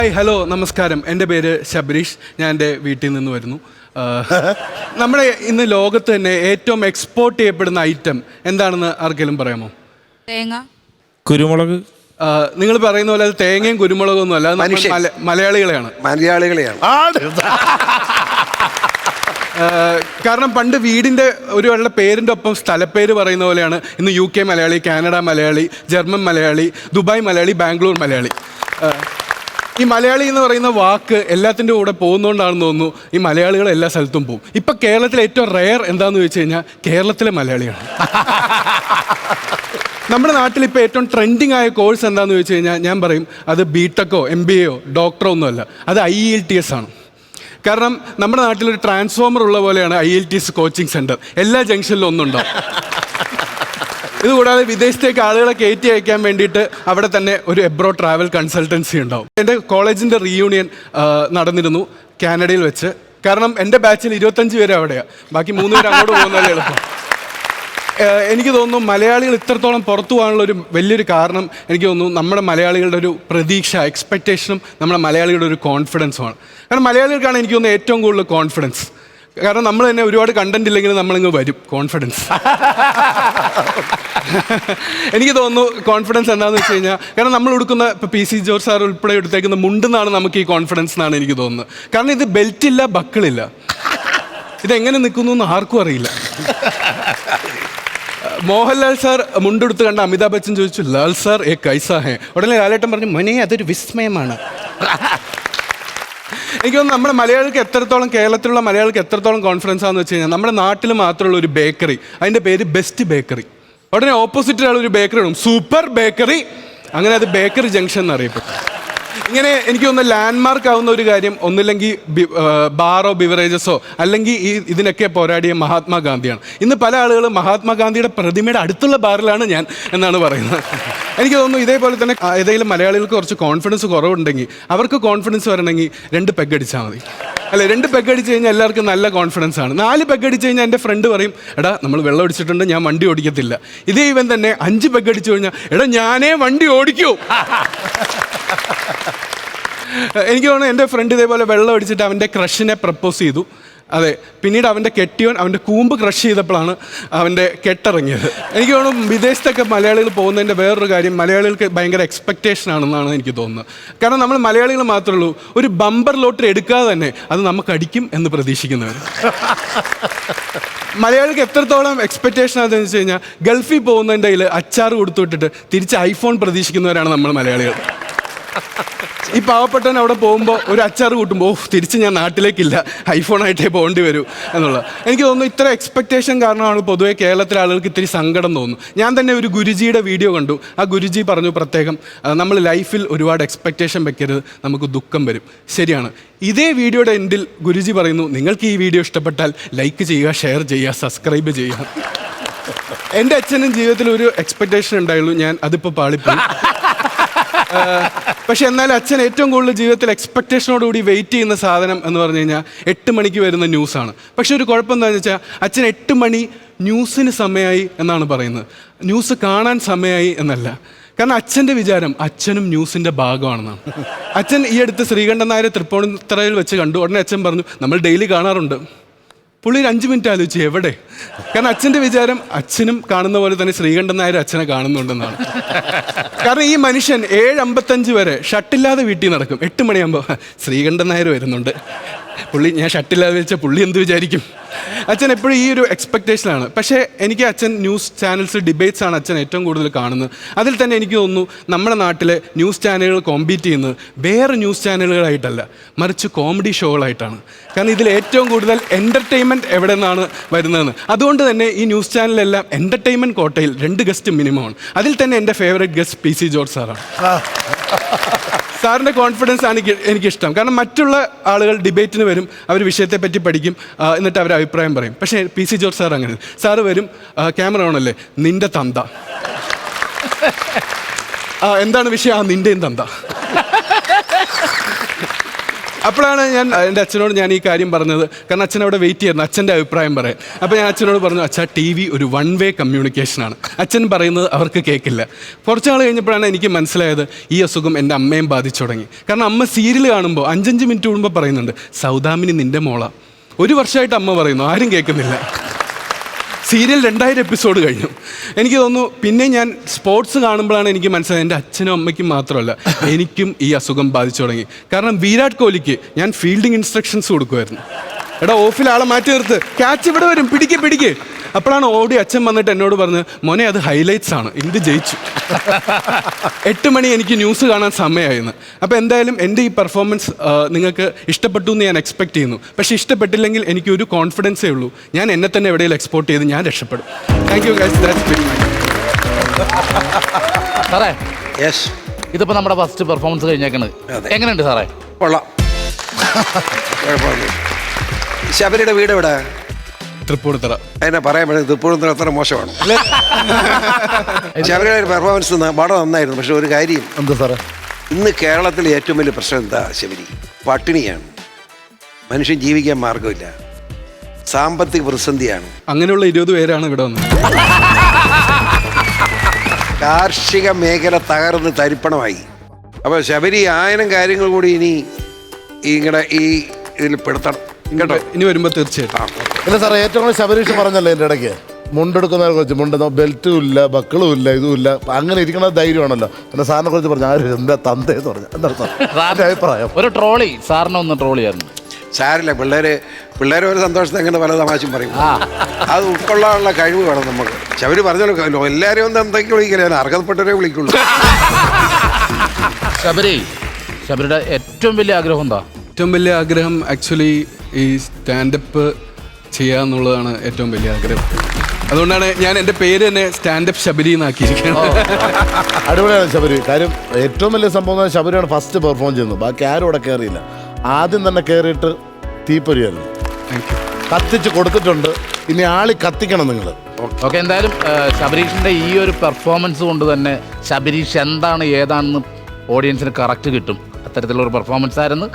Hi hello നമസ്കാരം. എൻ്റെ പേര് ശബരീഷ്. ഞാൻ എൻ്റെ വീട്ടിൽ നിന്ന് വരുന്നു. നമ്മുടെ ഇന്ന് ലോകത്ത് തന്നെ ഏറ്റവും എക്സ്പോർട്ട് ചെയ്യപ്പെടുന്ന ഐറ്റം എന്താണെന്ന് ആർക്കെങ്കിലും പറയാമോ? തേങ്ങ, കുരുമുളക്. നിങ്ങൾ പറയുന്ന പോലെ അത് തേങ്ങയും കുരുമുളകും ഒന്നും അല്ല, അത് നമ്മൾ മലയാളികളെയാണ്. കാരണം പണ്ട് വീടിൻ്റെ ഒരു ഉള്ള പേരിൻ്റെ ഒപ്പം സ്ഥലപ്പേര് പറയുന്ന പോലെയാണ് ഇന്ന് UK Malayali, Canada Malayali, German Malayali, Dubai Malayali, Bangalore Malayali. ഈ മലയാളി എന്ന് പറയുന്ന വാക്ക് എല്ലാത്തിൻ്റെ കൂടെ പോകുന്നതുകൊണ്ടാണെന്ന് തോന്നുന്നു ഈ മലയാളികൾ എല്ലാ സ്ഥലത്തും പോകും. ഇപ്പം കേരളത്തിലെ ഏറ്റവും റെയർ എന്താണെന്ന് വെച്ച് കഴിഞ്ഞാൽ കേരളത്തിലെ മലയാളിയാണ്. നമ്മുടെ നാട്ടിൽ ഇപ്പോൾ ഏറ്റവും ട്രെൻഡിങ് ആയ കോഴ്സ് എന്താണെന്ന് വെച്ച് കഴിഞ്ഞാൽ ഞാൻ പറയും അത് BTechോ MBAയോ ഡോക്ടറോ ഒന്നുമല്ല, അത് IELTS ആണ്. കാരണം നമ്മുടെ നാട്ടിലൊരു ട്രാൻസ്ഫോമർ ഉള്ള പോലെയാണ് IELTS കോച്ചിങ് സെൻറ്റർ. എല്ലാ ജംഗ്ഷനിലും ഒന്നുണ്ടാവും. ഇതുകൂടാതെ വിദേശത്തേക്ക് ആളുകളെ കയറ്റി അയക്കാൻ വേണ്ടിയിട്ട് അവിടെ തന്നെ ഒരു എബ്രോഡ് ട്രാവൽ കൺസൾട്ടൻസി ഉണ്ടാവും. എൻ്റെ കോളേജിൻ്റെ റീയൂണിയൻ നടന്നിരുന്നു കാനഡയിൽ വെച്ച്. കാരണം എൻ്റെ ബാച്ചിൽ 25 പേര് അവിടെയാണ്, ബാക്കി 3 പേര് അങ്ങോട്ട് പോകുന്നതല്ലേ എളുപ്പം. എനിക്ക് തോന്നുന്നു മലയാളികൾ ഇത്രത്തോളം പുറത്തു പോകാനുള്ള ഒരു വലിയൊരു കാരണം എനിക്ക് തോന്നുന്നു നമ്മുടെ മലയാളികളുടെ ഒരു പ്രതീക്ഷ, എക്സ്പെക്റ്റേഷനും നമ്മുടെ മലയാളികളുടെ ഒരു കോൺഫിഡൻസുമാണ്. കാരണം മലയാളികൾക്കാണ് എനിക്ക് തോന്നുന്നത് ഏറ്റവും കൂടുതൽ കോൺഫിഡൻസ്. കാരണം നമ്മൾ തന്നെ ഒരുപാട് കണ്ടന്റ് ഇല്ലെങ്കിലും നമ്മളിങ്ങ് വരും കോൺഫിഡൻസ്. എനിക്ക് തോന്നുന്നു കോൺഫിഡൻസ് എന്താണെന്ന് വെച്ച് കഴിഞ്ഞാൽ കാരണം നമ്മൾ കൊടുക്കുന്ന ഇപ്പോൾ PC ജോർജ് സാർ ഉൾപ്പെടെ എടുത്തേക്കുന്ന മുണ്ടെന്നാണ് നമുക്ക് ഈ കോൺഫിഡൻസ് എന്നാണ് എനിക്ക് തോന്നുന്നത്. കാരണം ഇത് ബെൽറ്റില്ല, ബക്കിളില്ല, ഇതെങ്ങനെ നിൽക്കുന്നു എന്ന് ആർക്കും അറിയില്ല. മോഹൻലാൽ സാർ മുണ്ടെടുത്ത് കണ്ട അമിതാഭ് ബച്ചൻ ചോദിച്ചു, ലാൽ സാർ ഏ കൈസാ ഹേ? ഉടനെ ലാലേട്ടൻ പറഞ്ഞു, മോനെ അതൊരു വിസ്മയമാണ്. എനിക്ക് തോന്നുന്നു നമ്മുടെ മലയാളികൾക്ക് എത്രത്തോളം, കേരളത്തിലുള്ള മലയാളികൾക്ക് എത്രത്തോളം കോൺഫിഡൻസ് ആണെന്ന് വെച്ച് കഴിഞ്ഞാൽ നമ്മുടെ നാട്ടിൽ മാത്രമുള്ള ഒരു ബേക്കറി, അതിൻ്റെ പേര് ബെസ്റ്റ് ബേക്കറി. ഉടനെ ഓപ്പോസിറ്റിലുള്ള ഒരു ബേക്കറി ഇടും, സൂപ്പർ ബേക്കറി. അങ്ങനെ അത് ബേക്കറി ജംഗ്ഷൻ എന്നറിയപ്പെട്ടു. ഇങ്ങനെ എനിക്ക് തോന്നുന്നു ലാൻഡ്മാർക്ക് ആവുന്ന ഒരു കാര്യം ഒന്നില്ലെങ്കിൽ ബാറോ ബിവറേജസോ അല്ലെങ്കിൽ ഇതിനൊക്കെ പോരാടിയ മഹാത്മാഗാന്ധിയാണ്. ഇന്ന് പല ആളുകളും മഹാത്മാഗാന്ധിയുടെ പ്രതിമയുടെ അടുത്തുള്ള ബാറിലാണ് ഞാൻ എന്നാണ് പറയുന്നത്. എനിക്ക് തോന്നുന്നു ഇതേപോലെ തന്നെ ഏതെങ്കിലും മലയാളികൾക്ക് കുറച്ച് കോൺഫിഡൻസ് കുറവുണ്ടെങ്കിൽ അവർക്ക് കോൺഫിഡൻസ് വരണമെങ്കിൽ 2 പെഗ് അടിച്ചാൽ മതി. അല്ലെ, 2 പെഗ് അടിച്ച് കഴിഞ്ഞാൽ എല്ലാവർക്കും നല്ല കോൺഫിഡൻസ് ആണ്. 4 പെഗ് അടിച്ച് കഴിഞ്ഞാൽ എൻ്റെ ഫ്രണ്ട് പറയും, എടാ നമ്മൾ വെള്ളം അടിച്ചിട്ടുണ്ട്, ഞാൻ വണ്ടി ഓടിക്കത്തില്ല. ഇതേ ഇവൻ തന്നെ 5 പെഗ് അടിച്ചു കഴിഞ്ഞാൽ, എടാ ഞാനേ വണ്ടി ഓടിക്കൂ. എനിക്ക് തോന്നുന്നു എൻ്റെ ഫ്രണ്ട് ഇതേപോലെ വെള്ളം അടിച്ചിട്ട് അവൻ്റെ ക്രഷിനെ പ്രപ്പോസ് ചെയ്തു. അതെ, പിന്നീട് അവൻ്റെ കെട്ടിയോൻ അവൻ്റെ കൂമ്പ് ക്രഷ് ചെയ്തപ്പോഴാണ് അവൻ്റെ കെട്ടിറങ്ങിയത്. എനിക്ക് തോന്നുന്നു വിദേശത്തൊക്കെ മലയാളികൾ പോകുന്നതിൻ്റെ വേറൊരു കാര്യം, മലയാളികൾക്ക് ഭയങ്കര എക്സ്പെക്റ്റേഷൻ ആണെന്നാണ് എനിക്ക് തോന്നുന്നത്. കാരണം നമ്മൾ മലയാളികൾ മാത്രമേ ഉള്ളൂ ഒരു ബമ്പർ ലോട്ടറി എടുക്കാതെ തന്നെ അത് നമുക്ക് അടിക്കും എന്ന് പ്രതീക്ഷിക്കുന്നവർ. മലയാളിക്ക് എത്രത്തോളം എക്സ്പെക്റ്റേഷൻ ആണെന്ന് വെച്ച് കഴിഞ്ഞാൽ ഗൾഫിൽ പോകുന്നതിൻ്റെ കയ്യിൽ അച്ചാർ കൊടുത്തു വിട്ടിട്ട് തിരിച്ച് ഐഫോൺ പ്രതീക്ഷിക്കുന്നവരാണ് നമ്മൾ മലയാളികൾ. ഈ പാവപ്പെട്ടവൻ അവിടെ പോകുമ്പോൾ ഒരു അച്ചാർ കൂട്ടുമ്പോൾ തിരിച്ച് ഞാൻ നാട്ടിലേക്കില്ല, ഐഫോണായിട്ടേ പോകേണ്ടി വരൂ എന്നുള്ള. എനിക്ക് തോന്നുന്നു ഇത്ര എക്സ്പെക്റ്റേഷൻ കാരണമാണ് പൊതുവേ കേരളത്തിലെ ആളുകൾക്ക് ഇത്തിരി സങ്കടം തോന്നുന്നു. ഞാൻ തന്നെ ഒരു ഗുരുജിയുടെ വീഡിയോ കണ്ടു. ആ ഗുരുജി പറഞ്ഞു പ്രത്യേകം, നമ്മൾ ലൈഫിൽ ഒരുപാട് എക്സ്പെക്റ്റേഷൻ വെക്കരുത്, നമുക്ക് ദുഃഖം വരും. ശരിയാണ്. ഇതേ വീഡിയോയുടെ എൻഡിൽ ഗുരുജി പറയുന്നു, നിങ്ങൾക്ക് ഈ വീഡിയോ ഇഷ്ടപ്പെട്ടാൽ ലൈക്ക് ചെയ്യുക, ഷെയർ ചെയ്യുക, സബ്സ്ക്രൈബ് ചെയ്യുക. എൻ്റെ അച്ഛനും ജീവിതത്തിൽ ഒരു എക്സ്പെക്റ്റേഷൻ ഉണ്ടായുള്ളൂ, ഞാൻ അതിപ്പോൾ പാളിപ്പോയി. പക്ഷെ എന്നാലും അച്ഛൻ ഏറ്റവും കൂടുതൽ ജീവിതത്തിൽ എക്സ്പെക്റ്റേഷനോടുകൂടി വെയിറ്റ് ചെയ്യുന്ന സാധനം എന്ന് പറഞ്ഞു കഴിഞ്ഞാൽ 8 മണിക്ക് വരുന്ന ന്യൂസാണ്. പക്ഷെ ഒരു കുഴപ്പം എന്താണെന്ന് വെച്ചാൽ അച്ഛൻ 8 മണി ന്യൂസിന് സമയമായി എന്നാണ് പറയുന്നത്, ന്യൂസ് കാണാൻ സമയമായി എന്നല്ല. കാരണം അച്ഛൻ്റെ വിചാരം അച്ഛനും ന്യൂസിൻ്റെ ഭാഗമാണെന്നാണ്. അച്ഛൻ ഈ അടുത്ത് ശ്രീകണ്ഠൻ നായർ തൃപ്പൂണിത്തറയിൽ വെച്ച് കണ്ടു. ഉടനെ അച്ഛൻ പറഞ്ഞു, നമ്മൾ ഡെയിലി കാണാറുണ്ട്. പുള്ളി ഒരു 5 മിനിറ്റ് ആലോചിച്ചു എവിടെ. കാരണം അച്ഛൻ്റെ വിചാരം അച്ഛനും കാണുന്ന പോലെ തന്നെ ശ്രീകണ്ഠൻ നായർ അച്ഛനെ കാണുന്നുണ്ടെന്നാണ്. കാരണം ഈ മനുഷ്യൻ 7:55 വരെ ഷട്ടില്ലാതെ വീട്ടിൽ നടക്കും. 8 മണിയാകുമ്പോൾ ശ്രീകണ്ഠൻ നായർ വരുന്നുണ്ട്, പുള്ളി ഞാൻ ഷട്ടില്ലാതെ വെച്ചാൽ പുള്ളി എന്ത് വിചാരിക്കും. അച്ഛൻ എപ്പോഴും ഈ ഒരു എക്സ്പെക്റ്റേഷനാണ്. പക്ഷേ എനിക്ക് അച്ഛൻ ന്യൂസ് ചാനൽസ്, ഡിബേറ്റ്സ് ആണ് അച്ഛൻ ഏറ്റവും കൂടുതൽ കാണുന്നത്. അതിൽ തന്നെ എനിക്ക് തോന്നുന്നു നമ്മുടെ നാട്ടിലെ ന്യൂസ് ചാനലുകൾ കോമ്പീറ്റ് ചെയ്യുന്നത് വേറെ ന്യൂസ് ചാനലുകളായിട്ടല്ല, മറിച്ച് കോമഡി ഷോകളായിട്ടാണ്. കാരണം ഇതിൽ ഏറ്റവും കൂടുതൽ എൻ്റർടൈൻമെൻറ്റ് എവിടെ നിന്നാണ് വരുന്നതെന്ന്. അതുകൊണ്ട് തന്നെ ഈ ന്യൂസ് ചാനലിലെല്ലാം എൻ്റർടൈൻമെൻറ്റ് കോട്ടയിൽ 2 ഗസ്റ്റ് മിനിമമാണ്. അതിൽ തന്നെ എൻ്റെ ഫേവറേറ്റ് ഗസ്റ്റ് PC ജോർജ് സാറാണ്. സാറിൻ്റെ കോൺഫിഡൻസ് ആണ് എനിക്കിഷ്ടം. കാരണം മറ്റുള്ള ആളുകൾ ഡിബേറ്റിന് വരും, അവർ വിഷയത്തെ പറ്റി പഠിക്കും, എന്നിട്ട് അവർ അഭിപ്രായം പറയും. പക്ഷേ PC ജോർജ് സാർ അങ്ങനെ, സാറ് വരും, ക്യാമറ ഓണല്ലേ, നിൻ്റെ തന്ത, എന്താണ് വിഷയം, നിൻ്റെയും തന്ത. അപ്പോഴാണ് ഞാൻ എൻ്റെ അച്ഛനോട് ഞാൻ ഈ കാര്യം പറഞ്ഞത്. കാരണം അച്ഛൻ അവിടെ വെയിറ്റ് ചെയ്യുന്നു അച്ഛൻ്റെ അഭിപ്രായം പറയാൻ. അപ്പോൾ ഞാൻ അച്ഛനോട് പറഞ്ഞു, അച്ഛാ TV ഒരു വൺ വേ കമ്മ്യൂണിക്കേഷനാണ്. അച്ഛൻ പറയുന്നത് അവർക്ക് കേൾക്കില്ല. കുറച്ച് നാൾ കഴിഞ്ഞപ്പോഴാണ് എനിക്ക് മനസ്സിലായത് ഈ അസുഖം എൻ്റെ അമ്മയും ബാധിച്ചു തുടങ്ങി. കാരണം അമ്മ സീരിയൽ കാണുമ്പോൾ 5-5 മിനിറ്റ് കൂടുമ്പോൾ പറയുന്നുണ്ട്, സൗദാമിനി നിൻ്റെ മോള. 1 വർഷമായിട്ട് അമ്മ പറയുന്നു, ആരും കേൾക്കുന്നില്ല. സീരിയൽ 2000 എപ്പിസോഡ് കഴിഞ്ഞു. എനിക്ക് തോന്നുന്നു പിന്നെ ഞാൻ സ്പോർട്സ് കാണുമ്പോഴാണ് എനിക്ക് മനസ്സിലായത് എൻ്റെ അച്ഛനും അമ്മയ്ക്കും മാത്രമല്ല എനിക്കും ഈ അസുഖം ബാധിച്ചു തുടങ്ങി. കാരണം വിരാട് കോഹ്ലിക്ക് ഞാൻ ഫീൽഡിംഗ് ഇൻസ്ട്രക്ഷൻസ് കൊടുക്കുമായിരുന്നു. എടാ ഓഫിൽ ആളെ മാറ്റി നിർത്ത്, ക്യാച്ച് ഇവിടെ വരും, പിടിക്ക്. അപ്പോഴാണ് ഓടി അച്ഛൻ വന്നിട്ട് എന്നോട് പറഞ്ഞ്, മോനെ അത് ഹൈലൈറ്റ്സ് ആണ്, ഇന്ത്യ ജയിച്ചു. 8 മണി എനിക്ക് ന്യൂസ് കാണാൻ സമയമായിരുന്നു. അപ്പോൾ എന്തായാലും എൻ്റെ ഈ പെർഫോമൻസ് നിങ്ങൾക്ക് ഇഷ്ടപ്പെട്ടു എന്ന് ഞാൻ എക്സ്പെക്ട് ചെയ്യുന്നു. പക്ഷേ ഇഷ്ടപ്പെട്ടില്ലെങ്കിൽ എനിക്ക് ഒരു കോൺഫിഡൻസേ ഉള്ളൂ, ഞാൻ എന്നെ തന്നെ എവിടെയെങ്കിലും എക്സ്പോർട്ട് ചെയ്ത് ഞാൻ രക്ഷപ്പെടും. Thank you guys, that's very much. സാറേ, യെസ്, ഇതിപ്പോൾ നമ്മുടെ ഫസ്റ്റ് പെർഫോമൻസ് കഴിഞ്ഞേക്കണത് എങ്ങനെയുണ്ട് സാറേ? കൊള്ളാം, കുഴപ്പമില്ല. ശബരിയുടെ വീട് എവിടെ? തൃപ്പൂണിത്തറ. അതിനെ പറയാൻ പറ്റും, തൃപ്പൂണിത്തറ അത്ര മോശമാണ്. ശബരിയുടെ പെർഫോമൻസ് വളരെ നന്നായിരുന്നു. പക്ഷെ ഒരു കാര്യം, എന്താ സാറേ, ഇന്ന് കേരളത്തിലെ ഏറ്റവും വലിയ പ്രശ്നം എന്താ ശബരി? പട്ടിണിയാണ്, മനുഷ്യൻ ജീവിക്കാൻ മാർഗമില്ല, സാമ്പത്തിക പ്രതിസന്ധിയാണ്. അങ്ങനെയുള്ള 20 പേരാണ് ഇവിടെ വന്നത്. കാർഷിക മേഖല തകർന്ന് തരിപ്പണമായി. അപ്പോൾ ശബരി 1000 കാര്യങ്ങൾ കൂടി ഇനി ഇങ്ങനെ ഈ ഇതിൽ പെടുത്തണം കേട്ടോ. ഇനി വരുമ്പോൾ തീർച്ചയായിട്ടും. ഇല്ല സാറേ, ഏറ്റവും കൂടുതൽ ശബരീഷ് പറഞ്ഞല്ലോ എൻ്റെ ഇടയ്ക്ക്, മുണ്ടെടുക്കുന്നതിനെ കുറിച്ച്, മുണ്ട് ബെൽറ്റും ഇല്ല, ബക്കളും ഇല്ല, ഇതും ഇല്ല, അങ്ങനെ ഇരിക്കണ ധൈര്യമാണല്ലോ. പിന്നെ സാറിനെ കുറിച്ച് പറഞ്ഞു, ആരും എന്താ തന്തയെന്ന് പറഞ്ഞു. എന്താ സാറിൻ്റെ അഭിപ്രായം? ഒരു ട്രോളി, സാറിനെ ഒന്ന് ട്രോളിയായിരുന്നു. സാരില്ല, പിള്ളേർ ഒരു സന്തോഷത്തെ അങ്ങനെ പല തമാശയും പറയും. അത് ഉൾക്കൊള്ളാനുള്ള കഴിവ് വേണം നമുക്ക്. ശബരി പറഞ്ഞല്ലോ, എല്ലാവരും ഒന്ന് എന്തൊക്കെ വിളിക്കില്ല, ഞാൻ അർഹതപ്പെട്ടവരെ വിളിക്കുള്ളൂ. ശബരിയുടെ ഏറ്റവും വലിയ ആഗ്രഹം എന്താ? ഏറ്റവും വലിയ ആഗ്രഹം ആക്ച്വലി ഈ സ്റ്റാൻഡപ്പ് ചെയ്യുക എന്നുള്ളതാണ് ഏറ്റവും വലിയ ആഗ്രഹം. അതുകൊണ്ടാണ് ഞാൻ എൻ്റെ പേര് തന്നെ സ്റ്റാൻഡപ്പ് ശബരി എന്നാക്കിയിരിക്കുന്നത്. അടിപൊളിയാണ് ശബരി. കാര്യം ഏറ്റവും വലിയ സംഭവം ശബരിയാണ് ഫസ്റ്റ് പെർഫോം ചെയ്യുന്നത്. ബാക്കി ആരും ഇവിടെ കയറിയില്ല. ആദ്യം തന്നെ കയറിയിട്ട് തീപ്പൊരിയായിരുന്നു, കത്തിച്ച് കൊടുത്തിട്ടുണ്ട്. ഇനി ആളി കത്തിക്കണം നിങ്ങൾ. ഓക്കെ, എന്തായാലും ശബരീഷിൻ്റെ ഈ ഒരു പെർഫോമൻസ് കൊണ്ട് തന്നെ ശബരീഷ് എന്താണ് ഏതാണെന്ന് ഓഡിയൻസിന് കറക്റ്റ് കിട്ടും. അത്തരത്തിലുള്ള ഒരു പെർഫോമൻസ് ആയിരുന്നു.